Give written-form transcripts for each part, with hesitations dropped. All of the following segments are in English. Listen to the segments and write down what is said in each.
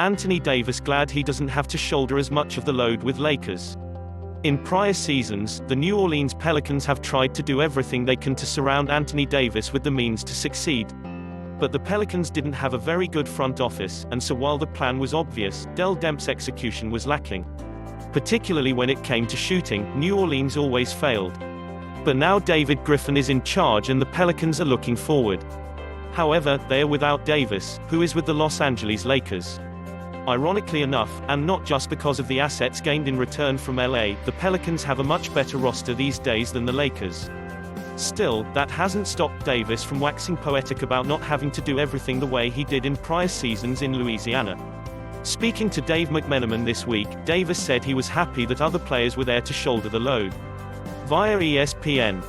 Anthony Davis glad he doesn't have to shoulder as much of the load with Lakers. In prior seasons, the New Orleans Pelicans have tried to do everything they can to surround Anthony Davis with the means to succeed. But the Pelicans didn't have a very good front office, and so while the plan was obvious, Dell Demps' execution was lacking. Particularly when it came to shooting, New Orleans always failed. But now David Griffin is in charge and the Pelicans are looking forward. However, they are without Davis, who is with the Los Angeles Lakers. Ironically enough, and not just because of the assets gained in return from LA, the Pelicans have a much better roster these days than the Lakers. Still, that hasn't stopped Davis from waxing poetic about not having to do everything the way he did in prior seasons in Louisiana. Speaking to Dave McMenamin this week, Davis said he was happy that other players were there to shoulder the load. Via ESPN.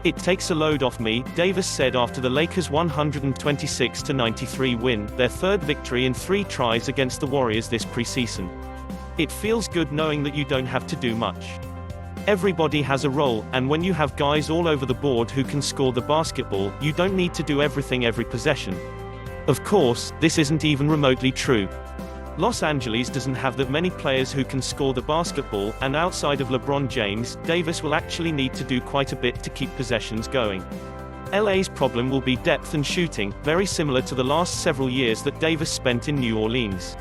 "It takes a load off me," Davis said after the Lakers' 126-93 win, their third victory in 3 tries against the Warriors this preseason. "It feels good knowing that you don't have to do much. Everybody has a role, and when you have guys all over the board who can score the basketball, you don't need to do everything every possession." Of course, this isn't even remotely true. Los Angeles doesn't have that many players who can score the basketball, and outside of LeBron James, Davis will actually need to do quite a bit to keep possessions going. LA's problem will be depth and shooting, very similar to the last several years that Davis spent in New Orleans.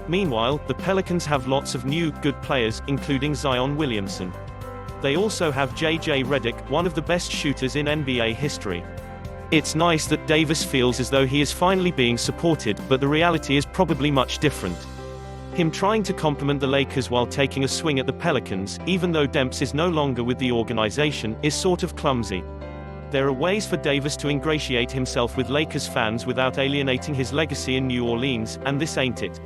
Meanwhile, the Pelicans have lots of new, good players, including Zion Williamson. They also have J.J. Redick, one of the best shooters in NBA history. It's nice that Davis feels as though he is finally being supported, but the reality is probably much different. Him trying to compliment the Lakers while taking a swing at the Pelicans, even though Demps is no longer with the organization, is sort of clumsy. There are ways for Davis to ingratiate himself with Lakers fans without alienating his legacy in New Orleans, and this ain't it.